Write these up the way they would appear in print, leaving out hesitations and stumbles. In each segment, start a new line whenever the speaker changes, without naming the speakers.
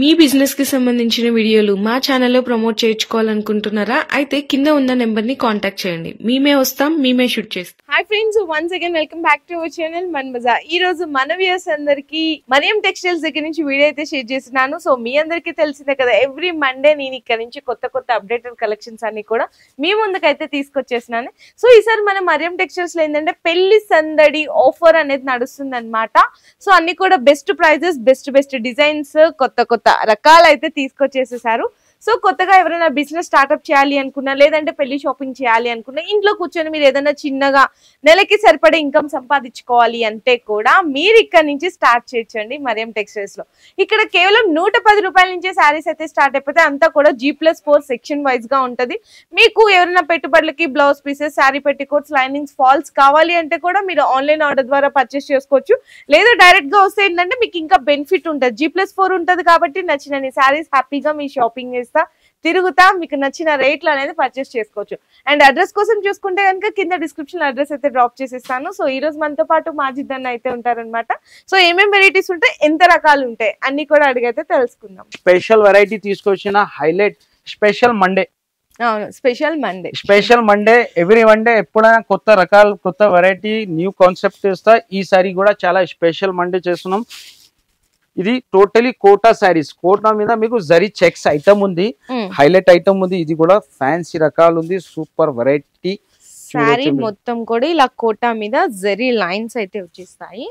మీ business కి సంబంధించిన వీడియోలు మా ఛానల్లో ప్రమోట్ చేయించుకోవాలనుకుంటున్నారా? అయితే కింద ఉన్న నెంబర్ ని కాంటాక్ట్ చేయండి. మేమే వస్తాం, మేమే షూట్ చేస్తాం.
Hi friends, once again welcome back to our channel Mann Bazar. ఈ రోజు మన వ్యూయర్స్ అందరికి మరియం టెక్స్టైల్స్ దగ్గర నుంచి వీడియో అయితే షేర్ చేస్తున్నాను. సో మీ అందరికీ తెలిసిందే కదా, ఎవ్రీ మండే నేను ఇక్కడ నుంచి కొత్త అప్డేటెడ్ కలెక్షన్స్ అన్ని కూడా మీ ముందుకైతే తీసుకొచ్చేసినాను. సో ఈసారి మన మరియం టెక్స్టైల్స్ లో ఏంటంటే పెళ్లి సందడి ఆఫర్ అనేది నడుస్తుంది అనమాట. సో అన్ని కూడా బెస్ట్ ప్రైజెస్, బెస్ట్ డిజైన్స్, కొత్త రకాలు అయితే తీసుకొచ్చేసేసారు. సో కొత్తగా ఎవరైనా బిజినెస్ స్టార్ట్అప్ చేయాలి అనుకున్నా, లేదంటే పెళ్లి షాపింగ్ చేయాలి అనుకున్నా, ఇంట్లో కూర్చొని మీరు ఏదైనా చిన్నగా నెలకి సరిపడే ఇన్కమ్ సంపాదించుకోవాలి అంటే కూడా మీరు ఇక్కడ నుంచి స్టార్ట్ చేయొచ్చండి మరియం టెక్స్టైల్స్ లో. ఇక్కడ కేవలం 110 రూపాయల నుంచే శారీస్ అయితే స్టార్ట్ అయిపోతే, అంతా కూడా G+4 సెక్షన్ వైజ్ గా ఉంటది. మీకు ఎవరైనా పెట్టుబడులకి blouse pieces, sari petticoats, linings, falls కావాలి అంటే కూడా మీరు ఆన్లైన్ ఆర్డర్ ద్వారా పర్చేస్ చేసుకోవచ్చు. లేదా డైరెక్ట్ గా వస్తే ఏంటంటే మీకు ఇంకా బెనిఫిట్ ఉంటుంది. G+4 ఉంటది కాబట్టి నచ్చిన శారీస్ హ్యాపీగా మీ షాపింగ్ చేస్తా తిరుగుతా మీకు నచ్చిన రేట్లు అనేది పర్చేస్ చేసుకోవచ్చు. అండ్ అడ్రస్ కోసం చూసుకుంటే కనుక కింద డిస్క్రిప్షన్ అడ్రస్ అయితే డ్రాప్ చేసేస్తాను. సో ఈ రోజు మనతో పాటు మాజిద్ అన్న అయితే ఉంటారనమాట. సో ఏమేం వెరైటీస్ ఉంటాయి, ఎంత రకాలు ఉంటాయి అన్ని కూడా అడిగైతే తెలుసుకుందాం.
స్పెషల్ వెరైటీ తీసుకొచ్చిన హైలైట్ స్పెషల్ మండే.
అవును, స్పెషల్ మండే
ఎవ్రీ మండే ఎప్పుడైనా కొత్త రకాలు, కొత్త వెరైటీ, న్యూ కాన్సెప్ట్ చేస్తా. ఈసారి కూడా చాలా స్పెషల్ మండే చేస్తున్నాం. ఇది టోటలీ కోటా శారీస్. కోటా మీద మీకు జరీ చెక్స్ ఐటమ్ ఉంది, హైలైట్ ఐటమ్ ఉంది. ఇది కూడా ఫ్యాన్సీ రకాలు ఉంది, సూపర్ వెరైటీ.
శారీ మొత్తం కూడా ఇలా కోటా మీద జరీ లైన్స్ అయితే వచ్చేస్తాయి.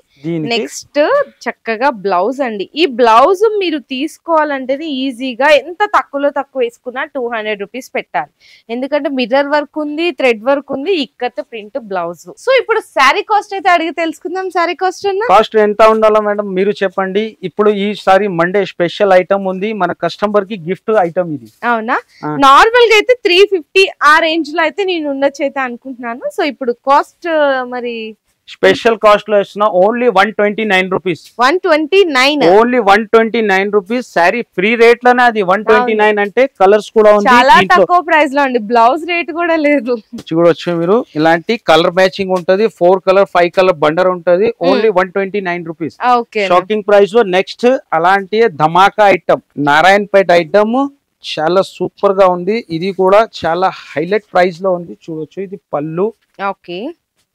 నెక్స్ట్ చక్కగా బ్లౌజ్ అండి. ఈ బ్లౌజ్ మీరు తీసుకోవాలంటే ఈజీగా ఎంత తక్కువ వేసుకున్నా 200 రూపీస్ పెట్టాలి. ఎందుకంటే మిర్రర్ వర్క్ ఉంది, థ్రెడ్ వర్క్ ఉంది, ఇక్కత్ ప్రింట్ బ్లౌజ్. సో ఇప్పుడు శారీ కాస్ట్ అయితే అడిగి తెలుసుకుందాం. శారీ కాస్ట్
ఎంత ఉండాలో మేడం మీరు చెప్పండి. ఇప్పుడు ఈ సారీ మండే స్పెషల్ ఐటమ్ ఉంది, మన కస్టమర్ కి గిఫ్ట్ ఐటమ్ ఇది.
అవునా? నార్మల్ గా అయితే 350 ఆ రేంజ్ లో అయితే నేను ఉండొచ్చు అయితే అనుకుంటున్నాను. సో ఇప్పుడు కాస్ట్ మరి
స్పెషల్ కాస్ట్ లో ఇస్తున్నా only 129 rupees.
129
only 129 rupees. Sari free rate లోనే అది 129 అంటే కలర్స్ కూడా ఉంది,
చాలా తక్కువ ప్రైస్ లో అండి. బ్లౌజ్ రేట్ కూడా లేదు.
చూడొచ్చు మీరు. ఇలాంటి కలర్ మ్యాచింగ్ ఉంటది, 4 కలర్ 5 కలర్ బండర్ ఉంటది. ఓన్లీ 129 రూపీస్ షాకింగ్ ప్రైస్ లో. నెక్స్ట్ అలాంటి ధమాకా ఐటమ్, నారాయణపేట ఐటమ్ చాలా సూపర్ గా ఉంది. ఇది కూడా చాలా హైలైట్ ప్రైస్ లో ఉంది. చూడొచ్చు, ఇది పళ్ళు.
ఓకే,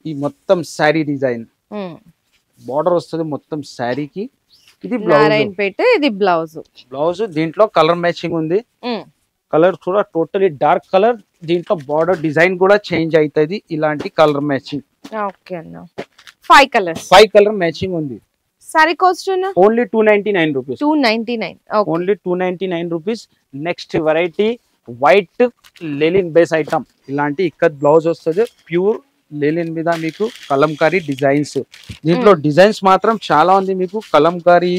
ఈ మొత్తం శారీ డిజైన్ బార్డర్ వస్తుంది మొత్తం శారీకి. ఇది
నారాయణపేట, ఇది బ్లౌజ్.
దీంట్లో కలర్ మ్యాచింగ్ ఉంది. కలర్ కూడా టోటలీ డార్క్ కలర్. దీంట్లో బార్డర్ డిజైన్ కూడా చేంజ్ అవుతుంది. ఇలాంటి కలర్ మ్యాచింగ్.
ఓకే అన్న, 5
కలర్ మ్యాచింగ్ ఉంది.
Sari cost
only 299 rupees.
299
only 299 rupees. Next variety white linen base item. ఇలాంటి ఇక్కత్ బ్లౌజ్ వస్తుంది, ప్యూర్ లెలిన్ మీద మీకు కలంకారీ డిజైన్స్. దీంట్లో డిజైన్స్ మాత్రం చాలా ఉంది. మీకు కలంకారీ,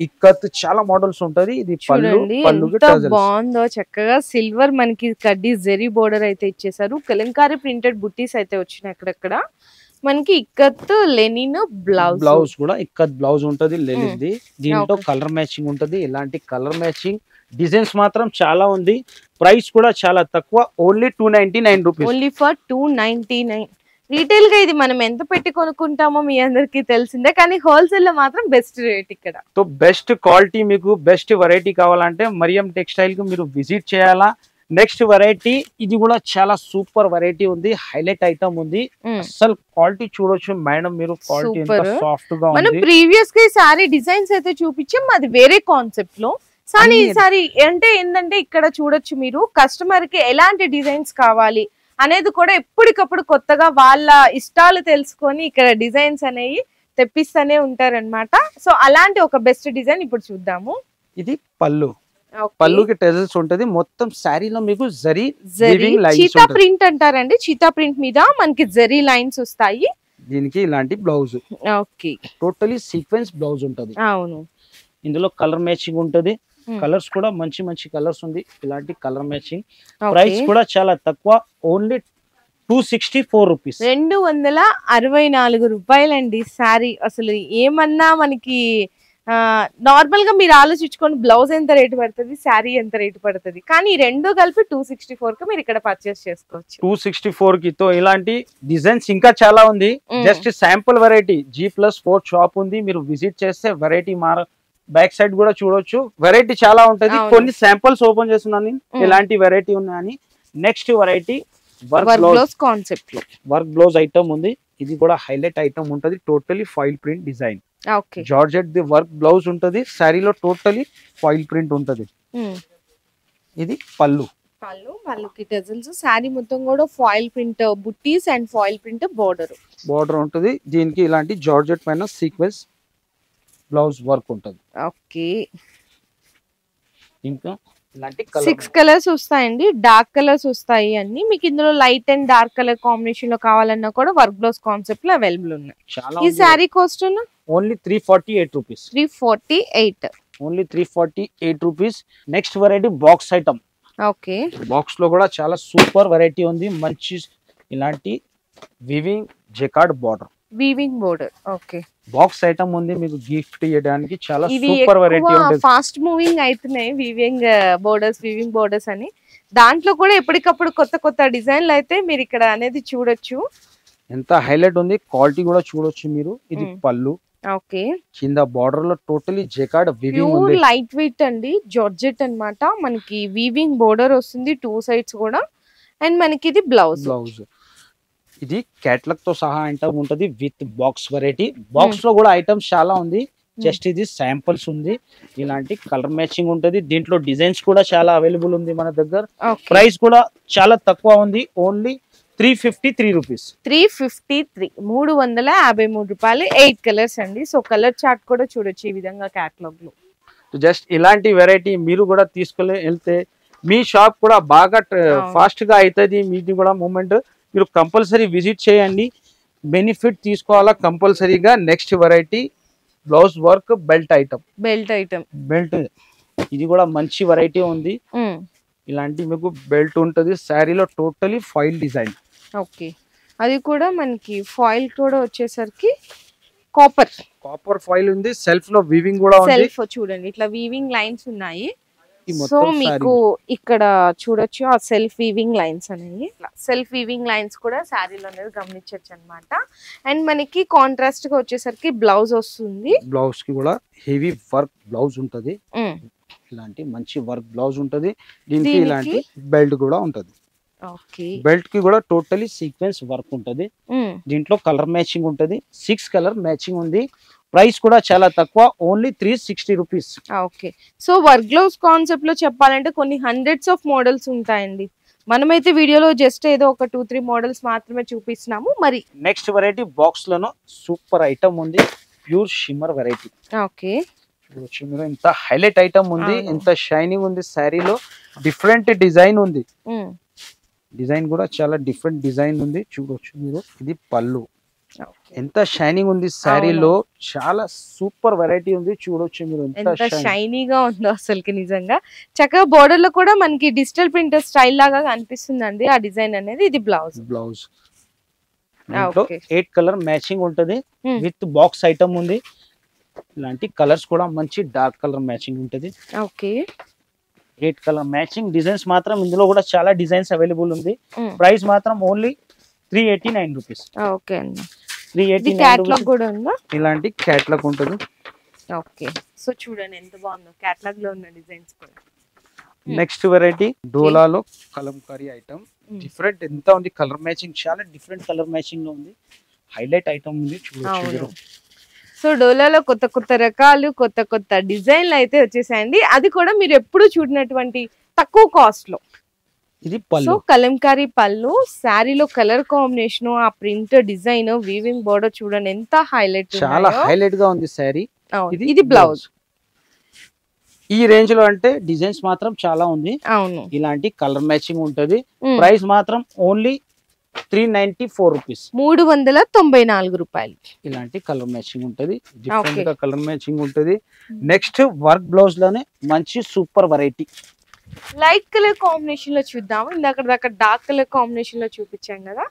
ఇక్కత్ చాలా మోడల్స్ ఉంటది. ఇది
బాగుందో, చక్కగా సిల్వర్ మనకి కడ్డీ జెరీ బోర్డర్ అయితే ఇచ్చేసారు. కలంకారీ ప్రింటెడ్ బుట్టీస్ అయితే వచ్చినాయి అక్కడక్కడ. మనకి ఇక్కత్ లెనిన్ బ్లౌజ్
కూడా ఇక్కత్ బ్లౌజ్ ఉంటది లెనిన్ ది. దీంట్లో కలర్ మ్యాచింగ్ ఉంటది. ఇలాంటి కలర్ మ్యాచింగ్ డిజైన్స్ మాత్రం చాలా ఉంది. ప్రైస్ కూడా చాలా తక్కువ, only 299 rupees.
Only for 299. Retail గా ఇది మనం ఎంత పెట్టి కొనుక్కుంటామో మీ అందరికి తెలిసిందే, కానీ హోల్సేల్ లో మాత్రం బెస్ట్ రేట్ ఇక్కడ.
సో బెస్ట్ క్వాలిటీ, మీకు బెస్ట్ వెరైటీ కావాలంటే మరియం టెక్స్టైల్ కు మీరు విజిట్ చేయాలా. నెక్స్ట్ వెరైటీ ఇది కూడా చాలా సూపర్ వెరైటీ ఉంది, హైలైట్ ఐటమ్ ఉంది. అసలు క్వాలిటీ చూడొచ్చు మేడం మీరు, క్వాలిటీ ఎంత సాఫ్ట్ గా ఉంది.
మనం ప్రీవియస్ గా సారీ డిజైన్స్ అయితే చూపించాం, అది వేరే కాన్సెప్ట్ లో. సారీ అంటే ఏంటంటే ఇక్కడ చూడొచ్చు మీరు, కస్టమర్ కి ఎలాంటి డిజైన్స్ కావాలి అనేది కూడా ఎప్పటికప్పుడు కొత్తగా వాళ్ళ ఇష్టాలు తెలుసుకొని ఇక్కడ డిజైన్స్ అనేవి తెప్పిస్తూనే ఉంటారనమాట. సో అలాంటి ఒక బెస్ట్ డిజైన్ ఇప్పుడు చూద్దాము.
ఇది పళ్ళు. పళ్ళుకి టెజల్స్ ఉంటది. మొత్తం శారీలో మీకు జరీ
చీతా ప్రింట్ అంటారండి. చీతా ప్రింట్ మీద మనకి జరీ లైన్స్ వస్తాయి.
దీనికి ఇలాంటి blouse.
Okay,
totally sequence blouse ఉంటది.
అవును,
ఇందులో కలర్ మ్యాచింగ్ ఉంటది. కలర్స్ కూడా మంచి కలర్స్ ఉంది. ఇలాంటి కలర్ మ్యాచింగ్. ప్రైస్ కూడా చాలా తక్కువ, ఓన్లీ 264 రూపీస్.
264 రూపాయలండి శారీ. అసలు ఏమన్నా మనకి నార్మల్ గా మీరు ఆలోచించుకోండి, బ్లౌజ్ ఎంత రేటు పడుతుంది, శారీ ఎంత రేటు పడుతుంది, కానీ రెండు కలిపి 264 కి మీరు ఇక్కడ పర్చేస్ చేసుకోవచ్చు.
264 కి. తో ఇలాంటి డిజైన్స్ ఇంకా చాలా ఉంది. Just sample variety. G+4 shop ఉంది, మీరు విజిట్ చేస్తే వెరైటీ బ్యాక్ సైడ్ కూడా చూడొచ్చు. వెరైటీ చాలా ఉంటది. కొన్ని శాంపుల్స్ ఓపెన్ చేస్తున్నాను ఎలాంటి వెరైటీ ఉన్నాయని. Next variety work blouse concept లో వర్క్ బ్లౌజ్ ఐటమ్ ఉంది. ఇది కూడా హైలైట్ ఐటమ్ ఉంటది. Totally foil print design. Georgette the work blouse ఉంటది. శారీలో టోటలీ ఫాయిల్ ప్రింట్ ఉంటది. ఇది పళ్ళు.
పళ్ళుకి టజల్స్. శారీ మొత్తం కూడా foil print buttis and foil print border
ఉంటది. దీనికి ఇలాంటి జార్జెట్ పైన సీక్వెన్స్ బ్లౌజ్ వర్క్ ఉంటది.
ఓకే.
ఇంకా ఇలాంటి
6 కలర్స్ వస్తాయండి. డార్క్ కలర్స్ వస్తాయి అన్ని. మీకు ఇందులో light and dark colour combination లో కావాలన్నా కూడా వర్క్ బ్లౌజ్ కాన్సెప్ట్ లో అవైలబుల్ ఉన్నాయి. ఈ sari cost
only 348 rupees.
348
only 348 rupees. Next variety box item.
Okay.
Box లో కూడా చాలా సూపర్ వెరైటీ ఉంది. మంచి ఇలాంటి weaving jacquard border.
Okay.
Box item ఉంది. మీకు గిఫ్ట్ ఇవ్వడానికి చాలా సూపర్ వెరైటీ ఉంటుంది.
ఫాస్ట్ మూవింగ్ అవుతున్నాయి వివింగ్ బోర్డర్స్ అని. దాంట్లో కూడా ఎప్పటికప్పుడు కొత్త కొత్త డిజైన్లు అయితే మీరు ఇక్కడ అనేది చూడొచ్చు.
ఎంత హైలైట్ ఉంది. క్వాలిటీ కూడా చూడొచ్చు మీరు. ఇది పళ్ళు.
ఓకే.
కింద బార్డర్ లో టోటలీ జెకార్డ్ వివింగ్ ఉంది.
లైట్ వెయిట్ అండి. జార్జెట్ అన్నమాట. మనకి వీవింగ్ బోర్డర్ వస్తుంది 2 సైడ్స్ కూడా. అండ్ మనకి ఇది బ్లౌజ్. ఇది కేటలాగ్ తో సహా ఐటమ్ ఉంటది విత్ బాక్స్ వెరైటీ. బాక్స్ లో కూడా ఐటమ్స్ చాలా ఉంది. జస్ట్ ఇది శాంపుల్స్ ఉంది. ఇలాంటి కలర్ మ్యాచింగ్ ఉంటది. దీంట్లో డిజైన్స్ కూడా చాలా అవైలబుల్ ఉంది మన దగ్గర. ప్రైస్ కూడా చాలా తక్కువ ఉంది. Only 353 rupees. 353 రూపాయలు. 8 కలర్స్ అండి. సో కలర్ చార్ట్ కూడా చూడొచ్చు ఈ విధంగా కేటలాగ్ లో.
జస్ట్ ఇలాంటి వెరైటీ మీరు కూడా తీసుకెళ్ళి వెళ్తే మీ షాప్ కూడా బాగా ఫాస్ట్ గా అవుతుంది. మీది కూడా మూమెంట్. మీరు కంపల్సరీ విజిట్ చేయండి. బెనిఫిట్ తీసుకోవాలా కంపల్సరీగా. Next variety blouse work belt item. Belt ఇది కూడా మంచి వెరైటీ ఉంది. ఇలాంటి మీకు బెల్ట్ ఉంటది. శారీలో టోటలీ ఫాయిల్ డిజైన్.
ఓకే. అది కూడా మనకి ఫాయిల్ కూడా వచ్చేసరికి కాపర్
ఫాయిల్ ఉంది. సెల్ఫ్ లో వీవింగ్ కూడా ఉంది.
సెల్ఫ్ చూడండి ఇట్లా వీవింగ్ లైన్స్ ఉన్నాయి. సో మీకు ఇక్కడ చూడొచ్చు ఆ సెల్ఫ్ వీవింగ్ లైన్స్ అనేవి. సెల్ఫ్ వీవింగ్ లైన్స్ కూడా శారీలో అనేది గమనించవచ్చు అన్నమాట. అండ్ మనకి కాంట్రాస్ట్ గా వచ్చేసరికి బ్లౌజ్ వస్తుంది.
బ్లౌజ్ కి కూడా హెవీ వర్క్ బ్లౌజ్ ఉంటది. ఇలాంటి మంచి వర్క్ బ్లౌజ్ ఉంటది. దీనికి ఇలాంటి బెల్ట్ కూడా ఉంటది. బెల్ట్ కి కూడా టోటలీ సీక్వెన్స్ వర్క్ ఉంటది. దీంట్లో కలర్ మ్యాచింగ్ ఉంటది. 6 కలర్ మ్యాచింగ్ ఉంది. ప్రైస్ కూడా చాలా తక్కువ. Only 360 rupees.
Okay. So work blouse concept లో చెప్పాలంటే కొన్ని హండ్రెడ్స్ ఆఫ్ మోడల్స్ ఉంటాయండి. మనమైతే వీడియోలో జస్ట్ ఏదో ఒక 2-3 మోడల్స్ మాత్రమే చూపిస్తున్నాము. మరి
నెక్స్ట్ వెరైటీ బాక్స్ లోనో సూపర్ ఐటమ్ ఉంది. Pure shimmer variety.
Okay.
Shimmer ఎంత హైలైట్ ఐటమ్ ఉంది. ఎంత షైనింగ్ ఉంది. శారీలో డిఫరెంట్ డిజైన్ ఉంది. డిజైన్ కూడా చాలా డిఫరెంట్ డిజైన్ ఉంది. చూడొచ్చు మీరు. ఇది పళ్ళు. ఎంత షైనింగ్ ఉంది. శారీలో చాలా సూపర్ వెరైటీ ఉంది. చూడొచ్చు మీరు
ఎంత షైనీగా ఉందో అసలుకి. నిజంగా చక్కగా బోర్డర్ లో కూడా మనకి డిజిటల్ ప్రింటర్ స్టైల్ లాగా కనిపిస్తుందండి ఆ డిజైన్ అనేది. ఇది బ్లౌజ్.
8 కలర్ మ్యాచింగ్ ఉంటది. విత్ బాక్స్ ఐటమ్ ఉంది. ఇలాంటి కలర్స్ కూడా మంచి డార్క్ కలర్ మ్యాచింగ్ ఉంటది.
ఓకే.
8 colour matching. డిజైన్స్ మాత్రం ఇందులో కూడా చాలా డిజైన్స్ అవైలబుల్ ఉంది. ప్రైస్ మాత్రం ఓన్లీ 389 రూపీస్.
ఓకే అండి.
389
కేటలాగ్ కూడా ఉందా?
ఇలాంటి కేటలాగ్ ఉంటుంది.
ఓకే. సో చూడండి ఎంత బాగుందో కేటలాగ్ లో ఉన్న డిజైన్స్ కూడా.
నెక్స్ట్ వెరైటీ డోలాలో కలంకారీ ఐటమ్. డిఫరెంట్ ఎంత ఉంది. కలర్ మ్యాచింగ్ చాలా డిఫరెంట్ కలర్ మ్యాచింగ్ లో ఉంది. హైలైట్ ఐటమ్ ఉంది. చూడొచ్చు.
సో డోలాలో కొత్త కొత్త రకాలు కొత్త కొత్త డిజైన్లు అయితే వచ్చేసాయండి. అది కూడా మీరు ఎప్పుడు చూడనటువంటి తక్కువ కాస్ట్ లో.
ఇది పళ్ళు.
సో కలంకారీ పళ్ళు. శారీలో కలర్ కాంబినేషన్, ఆ ప్రింట్ డిజైన్, వీవింగ్ బోర్డర్ చూడండి ఎంత హైలైట్.
చాలా హైలైట్ గా ఉంది శారీ.
ఇది బ్లౌజ్.
ఈ రేంజ్ లో అంటే డిజైన్స్ మాత్రం చాలా ఉంది.
అవును.
ఇలాంటి కలర్ మ్యాచింగ్ ఉంటది. ప్రైస్ మాత్రం ఓన్లీ 394 రూపీస్.
394 రూపాయలు.
ఇలాంటి కలర్ మ్యాచింగ్ ఉంటది. డిఫరెంట్ గా కలర్ మ్యాచింగ్ ఉంటది. నెక్స్ట్ వర్క్ బ్లౌజ్ లోనే మంచి super variety.
Light colour combination లో చూద్దాము. ఇందాక దాకా డార్క్ కలర్ కాంబినేషన్ లో చూపించాం కదా.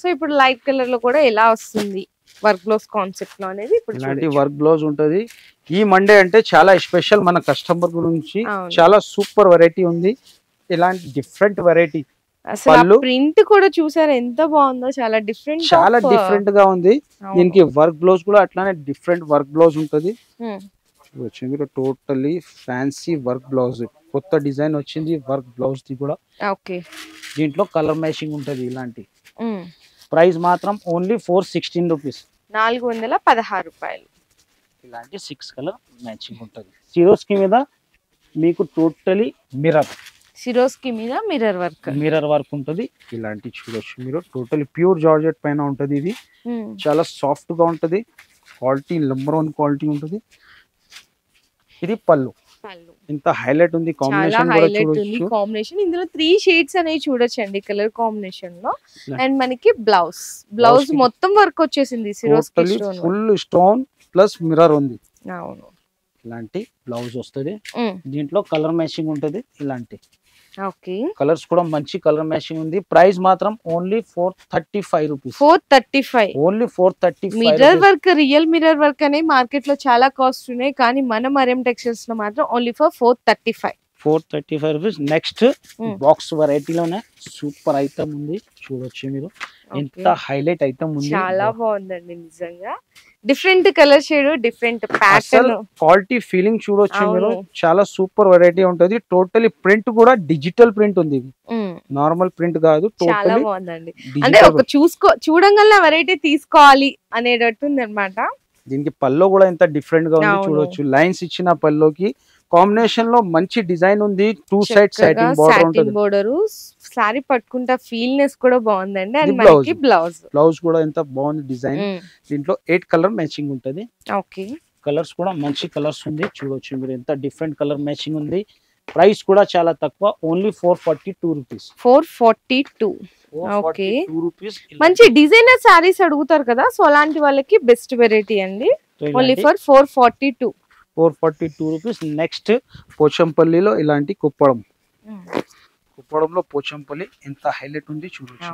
సో ఇప్పుడు లైట్ కలర్ లో కూడా ఎలా వస్తుంది వర్క్ బ్లౌజ్ కాన్సెప్ట్ లో అనేది ఇప్పుడు
ఇలాంటి వర్క్ బ్లౌజ్ ఉంటది. ఈ మండే అంటే చాలా స్పెషల్ మన కస్టమర్ గురించి. చాలా సూపర్ వెరైటీ ఉంది. ఇలాంటి డిఫరెంట్ వెరైటీ.
అసలు ప్రింట్ కూడా చూసారు ఎంత బాగుందో. చాలా డిఫరెంట్
గా ఉంది. దీనికి వర్క్ బ్లౌజ్ కూడా అట్లానే డిఫరెంట్ వర్క్ బ్లౌజ్ ఉంటది. వచ్చింది మీరు టోటలీ ఫ్యాన్సీ వర్క్ బ్లౌజ్, కొత్త డిజైన్ వచ్చింది వర్క్ బ్లౌజ్ ది కూడా.
ఓకే,
దీంట్లో కలర్ మ్యాచింగ్ ఉంటది. ఇలాంటి ప్రైస్ మాత్రం ఓన్లీ 416 రూపీస్,
416 రూపాయలు.
ఇలాంటి 6 కలర్ మ్యాచింగ్ ఉంటది. సిరోస్కి మీద మీకు టోటలీ మిర్రర్,
సిరోస్కి మీద మిర్రర్ వర్క్
ఉంటది. ఇలాంటి చూడొచ్చు మీరు, టోటలీ ప్యూర్ జార్జెట్ పైన ఉంటది. ఇది చాలా సాఫ్ట్ గా ఉంటది, క్వాలిటీ నెంబర్ 1 క్వాలిటీ ఉంటది. ఇది పళ్ళు, ఇంత హైలైట్ ఉంది. కాంబినేషన్ కూడా చూడొచ్చు.
కాంబినేషన్ ఇందులో 3 షేడ్స్ అనేవి చూడొచ్చు అండి కలర్ కాంబినేషన్ లో. అండ్ మనకి బ్లౌజ్ మొత్తం వర్క్ వచ్చేసింది, Swarovski stone,
full stone plus mirror ఉంది.
అవును,
ఇలాంటి బ్లౌజ్ వస్తుంది. దీంట్లో కలర్ మ్యాచింగ్ ఉంటది. ఇలాంటి
ఓకే,
కలర్స్ కూడా మంచి కలర్ మ్యాచింగ్ ఉంది. ప్రైస్ మాత్రం only 435 rupees,
435
only 435.
Mirror work, real mirror work అనే మార్కెట్ లో చాలా కాస్ట్ ఉన్నాయి, కానీ మన మరియం టెక్స్టైల్స్ లో మాత్రం only for 435
rupees. Next box వెరైటీలోనే సూపర్ ఐటమ్ ఉంది, చూడొచ్చు మీరు. ఎంత హైలైట్ ఐటమ్ ఉంది,
చాలా బాగుందండి నిజంగా. Different colour shade, different pattern,
quality feeling చూడొచ్చు మీరు. చాలా సూపర్ వెరైటీ ఉంటది. టోటలీ ప్రింట్ కూడా డిజిటల్ ప్రింట్ ఉంది, నార్మల్ ప్రింట్ కాదు.
చాలా బాగుందండి. అంటే ఒక చూడంగానే వెరైటీ తీసుకోవాలి అనేటట్టు ఉంది అన్నమాట.
దీనికి పల్లో కూడా ఎంత డిఫరెంట్ గా ఉంది చూడొచ్చు. లైన్స్ ఇచ్చిన పల్లోకి కాంబినేషన్ లో మంచి డిజైన్ ఉంది. 2 సైడ్ సాటిన్
బోర్డర్, సారీ పట్టుకుంటా ఫీల్నెస్ కూడా బాగుందండి. అండ్ మనకి
బ్లౌజ్ కూడా ఎంత బాగుంది డిజైన్. దీంట్లో 8 కలర్ మ్యాచింగ్ ఉంటది.
ఓకే,
కలర్స్ కూడా మంచి కలర్స్ ఉంది, చూడొచ్చు మీరు. ఎంత డిఫరెంట్ కలర్ మ్యాచింగ్ ఉంది. ప్రైస్ కూడా చాలా తక్కువ, ఓన్లీ 442 రూపీస్,
442 రూపీస్. మంచి డిజైనర్ సారీస్ అడుగుతారు కదా, సో అలాంటి వాళ్ళకి బెస్ట్ వెరైటీ అండి. Only for 442
rupees. నెక్స్ట్ పోచంపల్లిలో ఇలాంటి కుప్పడంలో పోచంపల్లి ఎంత హైలైట్ ఉంది చూడొచ్చు.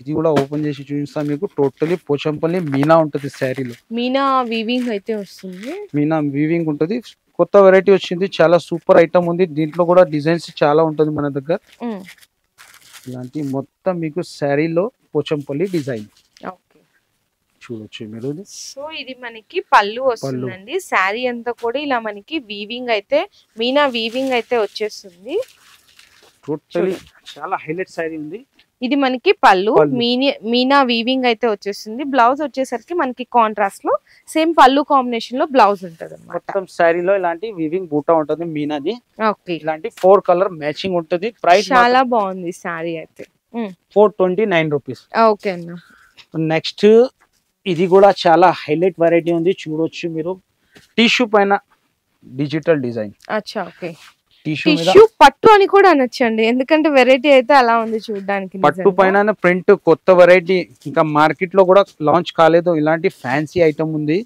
ఇది కూడా ఓపెన్ చేసి చూపిస్తాం మీకు. టోటలీ పోచంపల్లి మీనా ఉంటది, శారీలో
మీనా వీవింగ్ అయితే వస్తుంది.
మీనా వీవింగ్ ఉంటది. కొత్త వెరైటీ వచ్చింది, చాలా సూపర్ ఐటమ్ ఉంది. దీంట్లో కూడా డిజైన్స్ చాలా ఉంటది మన దగ్గర. ఇలాంటి మొత్తం మీకు శారీలో పోచంపల్లి డిజైన్ చూడొచ్చు మీరు.
సో ఇది మనకి పళ్ళు వస్తుందండి. శారీ అంతా కూడా ఇలా మనకి వీవింగ్ అయితే, మీనా వీవింగ్ అయితే వచ్చేస్తుంది.
టోటలీ చాలా హైలైట్ శారీ ఉంది.
ఇది మనకి పళ్ళు, మీనా వీవింగ్ అయితే వచ్చేస్తుంది. బ్లౌజ్ వచ్చేసరికి మనకి కాంట్రాస్ట్ లో సేమ్ పళ్ళు కాంబినేషన్ లో బ్లౌజ్ ఉంటది అన్నమాట.
మొత్తం శారీలో ఇలాంటి వీవింగ్ బూటా ఉంటది మీనాది.
ఓకే,
ఇలాంటి 4 కలర్ మ్యాచింగ్ ఉంటది. ప్రైస్
చాలా బాగుంది శారీ అయితే.
429 రూపీస్.
ఓకే అన్న.
నెక్స్ట్ ఇది కూడా చాలా హైలైట్ వెరైటీ ఉంది, చూడొచ్చు మీరు. టిష్యూ పైన డిజిటల్ డిజైన్.
అచ్చా, ఓకే. టిష్యూ పట్టు అని కూడా అనొచ్చండి, ఎందుకంటే వెరైటీ అయితే అలా ఉంది చూడడానికి.
పట్టు పైన ప్రింట్ కొత్త వెరైటీ, ఇంకా మార్కెట్ లో కూడా లాంచ్ కాలేదు. ఇలాంటి ఫ్యాన్సీ ఐటమ్ ఉంది.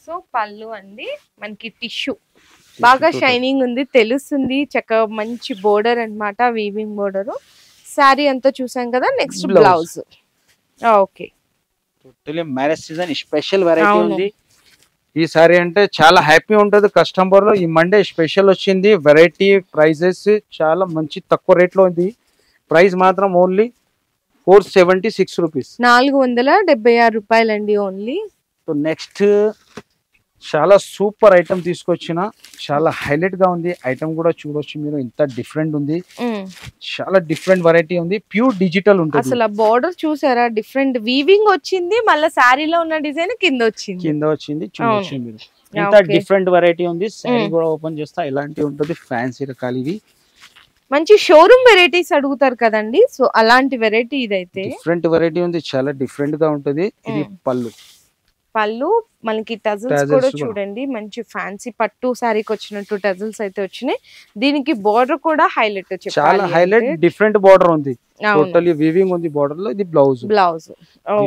సో పళ్ళు అండి మనకి టిష్యూ బాగా షైనింగ్ ఉంది, తెలుస్తుంది. చక్కగా మంచి బోర్డర్ అన్నమాట, వీవింగ్ బోర్డర్. శారీ అంతా చూసాం కదా. Next blouse. Okay,
totally marriage season special variety ఉంది. ఈ సారీ అంటే చాలా హ్యాపీ ఉంటది కస్టమర్ లో. ఈ మండే స్పెషల్ వచ్చింది. వెరైటీ ప్రైజెస్ చాలా మంచి తక్కువ రేట్ లో ఉంది. ప్రైస్ మాత్రం ఓన్లీ 476 రూపీస్,
476 రూపాయలండి ఓన్లీ.
సో నెక్స్ట్ చాలా సూపర్ ఐటమ్ తీసుకొచ్చిన, చాలా హైలైట్ గా ఉంది. ఐటమ్ కూడా చూడొచ్చు మీరు, ఎంత డిఫరెంట్ ఉంది. చాలా డిఫరెంట్ వెరైటీ ఉంది, ప్యూర్ డిజిటల్ ఉంటుంది.
అసలు బోర్డర్ చూసారా, డిఫరెంట్ వీవింగ్ వచ్చింది. మళ్ళీ శారీలో ఉన్న డిజైన్ కింద వచ్చింది
చూడొచ్చు మీరు. ఎంత డిఫరెంట్ వెరైటీ ఉంది. శారీ కూడా ఓపెన్ చేస్తా, ఇలాంటి ఉంటుంది. ఫ్యాన్సీ రకాలు ఇవి.
మంచి షోరూమ్ వెరైటీస్ అడుగుతారు కదండి, సో అలాంటి వెరైటీ ఇదైతే
డిఫరెంట్ వెరైటీ ఉంది, చాలా డిఫరెంట్ గా ఉంటుంది. ఇది
పళ్ళు మనకి టజల్స్ కూడా చూడండి, మంచి ఫ్యాన్సీ పట్టు శారీకి వచ్చినట్టు టజల్స్ అయితే వచ్చినాయి. దీనికి బోర్డర్ కూడా హైలైట్,
చాలా హైలైట్ డిఫరెంట్ బోర్డర్ ఉంది. టోటల్లీ వీవింగ్ ఉంది బోర్డర్ లో. ఇది blouse.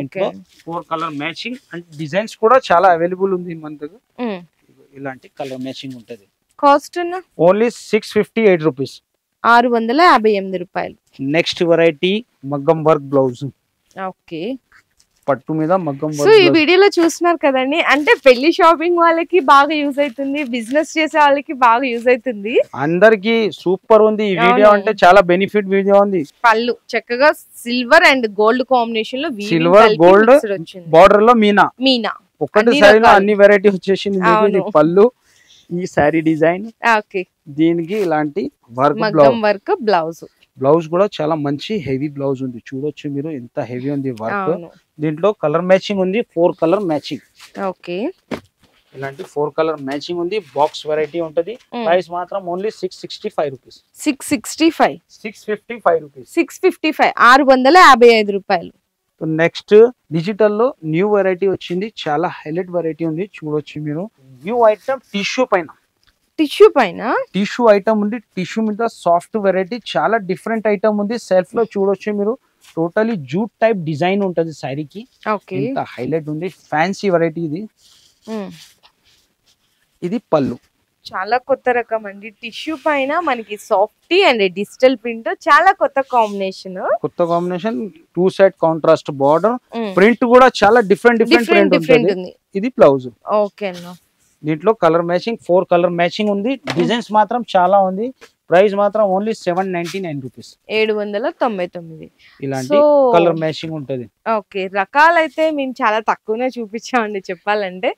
Okay,
4 colour matching and designs కూడా చాలా అవైలబుల్ ఉంది మన దగ్గర. ఇలాంటి కలర్ మ్యాచింగ్ ఉంటది.
కాస్ట్
ఓన్లీ 658 రూపీస్,
658 రూపాయలు.
నెక్స్ట్ వెరైటీ మగ్గం వర్క్ బ్లౌజ్.
ఓకే,
పట్టు మీద మగ్గం.
సో ఈ వీడియోలో చూస్తున్నారు కదండి, అంటే పెళ్లి షాపింగ్ వాళ్ళకి బాగా యూజ్ అవుతుంది, బిజినెస్ చేసే వాళ్ళకి బాగా యూజ్ అవుతుంది.
అందరికి సూపర్ ఉంది ఈ వీడియో, అంటే చాలా బెనిఫిట్ వీడియో ఉంది.
పళ్ళు చక్కగా సిల్వర్ అండ్ గోల్డ్ కాంబినేషన్ లో,
సిల్వర్ గోల్డ్ బార్డర్ లో మీనా ఒకటి సారీలో అన్ని వెరైటీ వచ్చేసింది మీకు. ఇది పళ్ళు, ఈ సారీ డిజైన్, దీనికి ఇలాంటి వర్క్ బ్లౌజ్ కూడా చాలా మంచి హెవీ బ్లౌజ్ ఉంది. చూడొచ్చు మీరు ఎంత హెవీ ఉంది వర్క్. దీంట్లో కలర్ మ్యాచింగ్ ఉంది, 4 కలర్ మ్యాచింగ్. ఇలాంటి 4 కలర్ మ్యాచింగ్ ఉంది. బాక్స్ వెరైటీ ఉంటది. ప్రైస్ మాత్రం ఓన్లీ 665 రూపీస్. 655 రూపీస్.
655 రూపాయలు.
నెక్స్ట్ డిజిటల్ లో న్యూ వెరైటీ వచ్చింది. చాలా హైలైట్ వెరైటీ ఉంది. చూడొచ్చు మీరు. న్యూ ఐటమ్ టిష్యూ పైన టిష్యూ ఐటమ్ ఉంది. టిష్యూ మీద సాఫ్ట్ వెరైటీ, చాలా డిఫరెంట్ ఐటమ్ ఉంది. సెల్ఫ్ లో చూడొచ్చు మీరు. టోటలీ జూట్ టైప్ డిజైన్ ఉంటది సారీకి. ఎంత హైలైట్ ఉంది. ఫ్యాన్సీ వెరైటీ ఇది. ఇది పళ్ళు.
చాలా కొత్త రకం అండి. టిష్యూ పైన మనకి సాఫ్టీ అండ్ డిజిటల్ ప్రింట్, చాలా కొత్త combination.
2 side contrast border. Print కూడా చాలా డిఫరెంట్ ప్రింట్ ఉంది. ఇది బ్లౌజ్.
ఓకే అన్న.
దీంట్లో కలర్ మ్యాచింగ్ 4 కలర్ మ్యాచింగ్ ఉంది. డిజైన్స్ మాత్రం చాలా ఉంది. ప్రైస్ మాత్రం ఓన్లీ 799 రూపీస్.
799.
ఇలాంటి కలర్ మ్యాచింగ్ ఉంటది.
ఓకే, రకాలైతే మేము చాలా తక్కువనే చూపించామండి చెప్పాలంటే.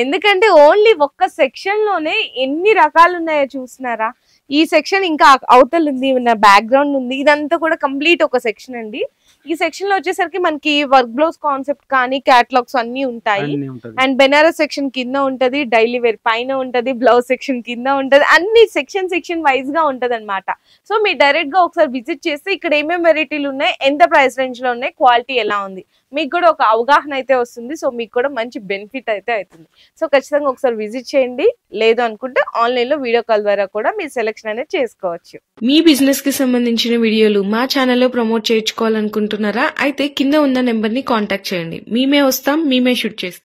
ఎందుకంటే ఓన్లీ ఒక్క సెక్షన్ లోనే ఎన్ని రకాలు ఉన్నాయో చూస్తున్నారా. ఈ సెక్షన్ ఇంకా అవతల ఉంది, బ్యాక్గ్రౌండ్ ఉంది. ఇదంతా కూడా కంప్లీట్ ఒక సెక్షన్ అండి. ఈ సెక్షన్ లో వచ్చేసరికి మనకి వర్క్ బ్లౌజ్ కాన్సెప్ట్ కానీ క్యాటలాగ్స్ అన్ని ఉంటాయి. అండ్ బెనారస్ సెక్షన్ కింద ఉంటది, డైలీ వేర్ పైన ఉంటది, బ్లౌజ్ సెక్షన్ కింద ఉంటది. అన్ని సెక్షన్ వైజ్ గా ఉంటది అనమాట. సో మీరు డైరెక్ట్ గా ఒకసారి విజిట్ చేస్తే ఇక్కడ ఏమేమి వెరైటీలు ఉన్నాయి, ఎంత ప్రైస్ రేంజ్ లో ఉన్నాయి, క్వాలిటీ ఎలా ఉంది, మీకు కూడా ఒక అవగాహన అయితే వస్తుంది. సో మీకు కూడా మంచి బెనిఫిట్ అయితే అవుతుంది. సో ఖచ్చితంగా ఒకసారి విజిట్ చేయండి. లేదు అనుకుంటే ఆన్లైన్ లో వీడియో కాల్ ద్వారా కూడా మీరు సెలెక్షన్ అనేది చేసుకోవచ్చు.
మీ బిజినెస్ కి సంబంధించిన వీడియోలు మా ఛానల్లో ప్రమోట్ చేయించుకోవాలనుకుంటున్నారా? అయితే కింద ఉన్న నెంబర్ ని కాంటాక్ట్ చేయండి. మేమే వస్తాం, మేమే షూట్ చేస్తాం.